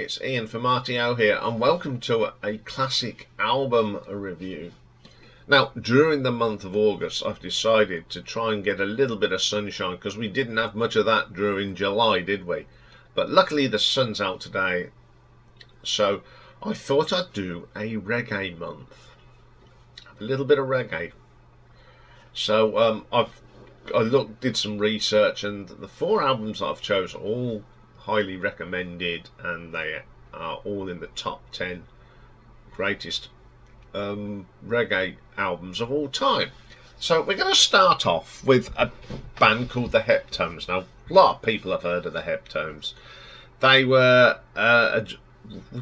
it's Ian from RTO here, and welcome to a classic album review. Now, during the month of August, I've decided to try and get a little bit of sunshine, because we didn't have much of that during July, did we? But luckily the sun's out today, so I thought I'd do a reggae month. A little bit of reggae. So did some research, and the 4 albums that I've chosen all highly recommended, and they are all in the top 10 greatest reggae albums of all time. So we're going to start off with a band called the Heptones. Now, a lot of people have heard of the Heptones. They were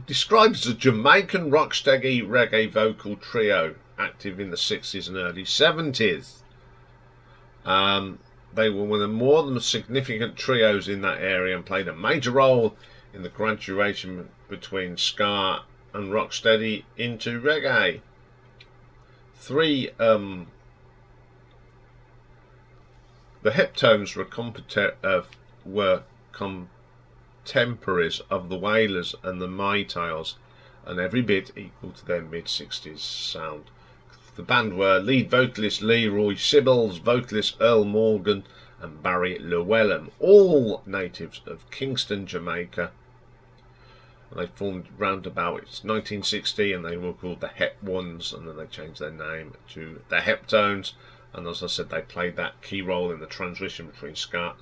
described as a Jamaican rocksteady reggae vocal trio active in the 60s and early 70s. They were one of the more than significant trios in that area and played a major role in the graduation between ska and rocksteady into reggae. The Heptones were contemporaries of the Wailers and the Maytals, and every bit equal to their mid-60s sound. The band were lead vocalist Leroy Sibbles, vocalist Earl Morgan and Barry Llewellyn, all natives of Kingston, Jamaica. And they formed round about 1960, and they were called the Hep Ones, and then they changed their name to the Heptones. And as I said, they played that key role in the transition between ska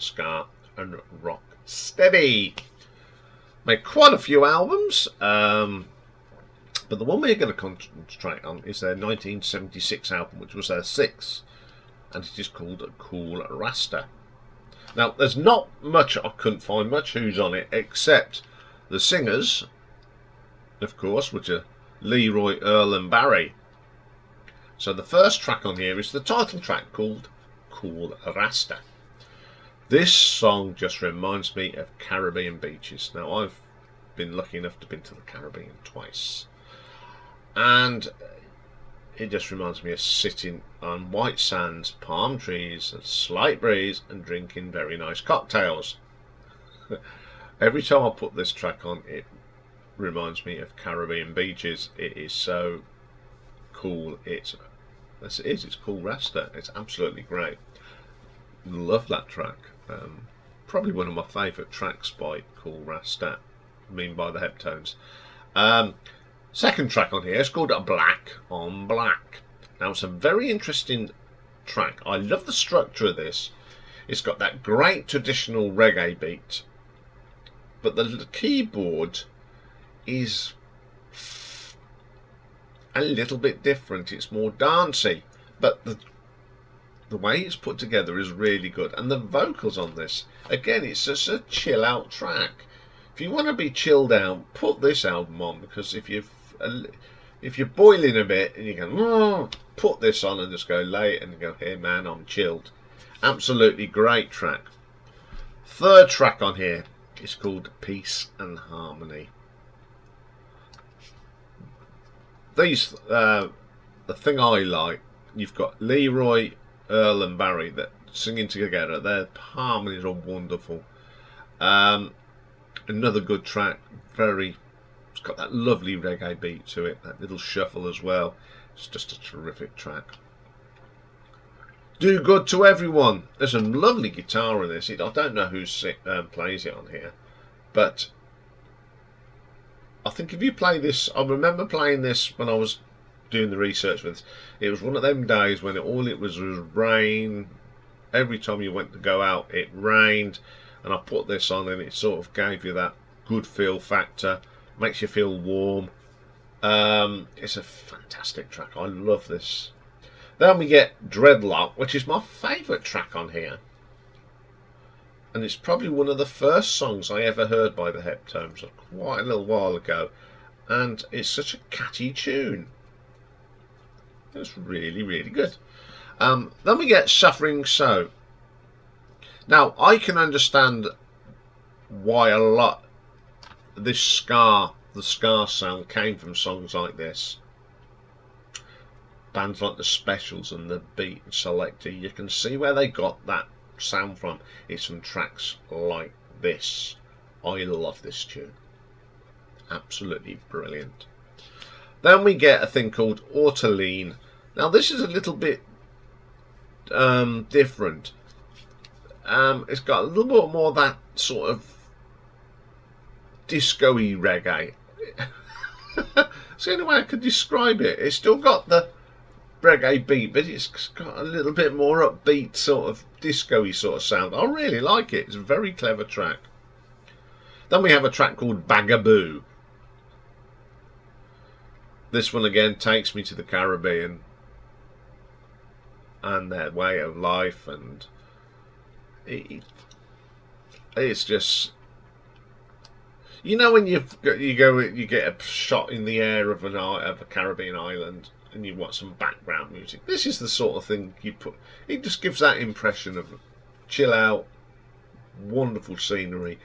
and rock steady. Made quite a few albums. But the one we're going to concentrate on is their 1976 album, which was their 6th, and it is called Cool Rasta. Now, there's not much, I couldn't find much who's on it, except the singers, of course, which are Leroy, Earl and Barry. So the first track on here is the title track called Cool Rasta. This song just reminds me of Caribbean beaches. Now, I've been lucky enough to be to the Caribbean twice, and it just reminds me of sitting on white sands, palm trees, a slight breeze, and drinking very nice cocktails. Every time I put this track on, it reminds me of Caribbean beaches. It is so cool. It's Cool Rasta. It's absolutely great. Love that track. Probably one of my favourite tracks by Cool Rasta, by the Heptones. Second track on here is called Black on Black. Now, it's a very interesting track. I love the structure of this. It's got that great traditional reggae beat, but the keyboard is a little bit different. It's more dancey, but the way it's put together is really good. And the vocals on this, again, it's just a chill out track. If you want to be chilled out, put this album on, because if you're boiling a bit and you go, put this on and just go lay it and go, hey man, I'm chilled. Absolutely great track. Third track on here is called Peace and Harmony. These, the thing I like, you've got Leroy, Earl and Barry that singing together. Their harmonies are wonderful. Another good track, it's got that lovely reggae beat to it, that little shuffle as well. It's just a terrific track. Do Good to Everyone. There's some lovely guitar in this. I don't know who plays it on here, but I think if you play this, I remember playing this when I was doing the research with this. It was one of them days when all it was rain. Every time you went to go out, it rained, and I put this on, and it sort of gave you that good feel factor. Makes you feel warm. It's a fantastic track. I love this. Then we get Dreadlock, which is my favourite track on here, and it's probably one of the first songs I ever heard by the Heptones quite a little while ago, and it's such a catchy tune. It's really, really good. Then we get Suffering So. Now, I can understand why a lot of the ska sound came from songs like this. Bands like the Specials and the Beat Selector, you can see where they got that sound from. It's from tracks like this. I love this tune. Absolutely brilliant. Then we get a thing called Autalene. Now this is a little bit different. It's got a little bit more of that sort of disco-y reggae. It's the only way I could describe it. It's still got the reggae beat, but it's got a little bit more upbeat, sort of disco-y sort of sound. I really like it. It's a very clever track. Then we have a track called Baga Boo. This one again takes me to the Caribbean and their way of life, and it's just, you know, when you get a shot in the air of a Caribbean island and you want some background music. This is the sort of thing you put. It just gives that impression of chill out, wonderful scenery.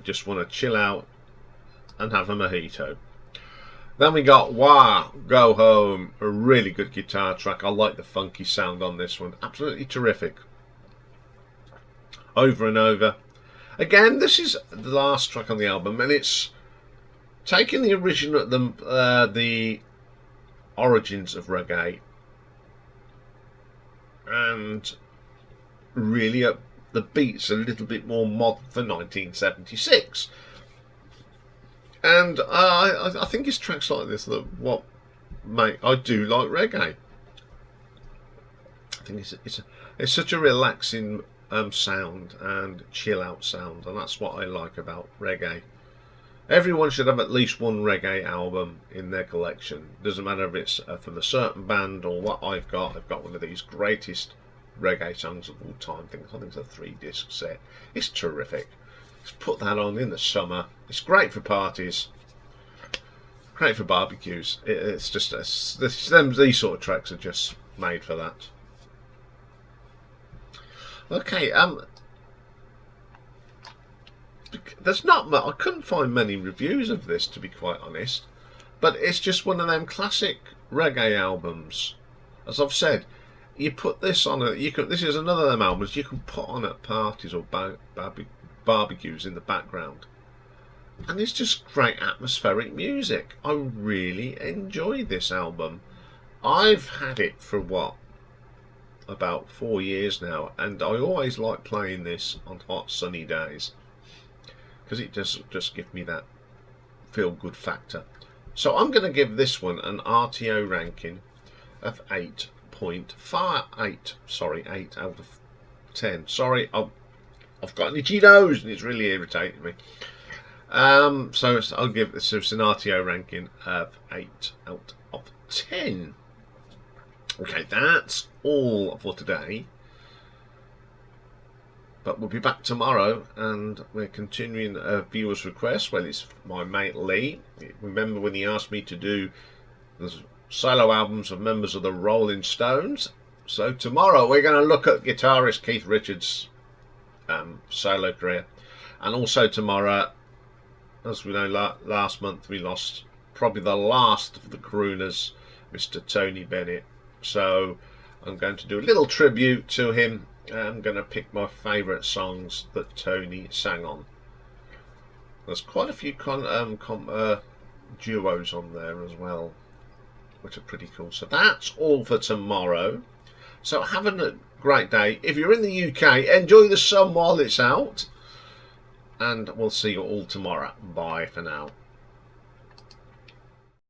Just want to chill out and have a mojito. Then we got Wah Go Home, a really good guitar track. I like the funky sound on this one. Absolutely terrific. Over and Over. Again, this is the last track on the album, and it's taking the original, the origins of reggae, and really up the beats a little bit more modern for 1976. And I think it's tracks like this that I do like reggae. I think it's such a relaxing sound and chill out sound, and that's what I like about reggae. Everyone should have at least one reggae album in their collection. Doesn't matter if it's from a certain band or what I've got. I've got one of these greatest reggae songs of all time. I think it's a 3-disc set. It's terrific. Just put that on in the summer. It's great for parties, great for barbecues. It's just these sort of tracks are just made for that. Okay, there's not much. I couldn't find many reviews of this, to be quite honest, but it's just one of them classic reggae albums. As I've said, you put this on this is another of them albums you can put on at parties or barbecues in the background, and it's just great atmospheric music. I really enjoy this album. I've had it for about 4 years now, and I always like playing this on hot sunny days because it just gives me that feel good factor. So I'm going to give this one an RTO ranking of 8.58. Sorry, 8 out of 10. Sorry, I've got an itchy nose and it's really irritating me. So I'll give this an RTO ranking of 8 out of 10. Okay, that's all for today. But we'll be back tomorrow, and we're continuing a viewer's request. Well, it's my mate Lee. Remember when he asked me to do the solo albums of members of the Rolling Stones? So tomorrow we're going to look at guitarist Keith Richards' solo career. And also tomorrow, as we know, last month we lost probably the last of the crooners, Mr. Tony Bennett. So I'm going to do a little tribute to him. I'm going to pick my favourite songs that Tony sang on. There's quite a few duos on there as well, which are pretty cool. So that's all for tomorrow. So have a great day. If you're in the UK, enjoy the sun while it's out, and we'll see you all tomorrow. Bye for now.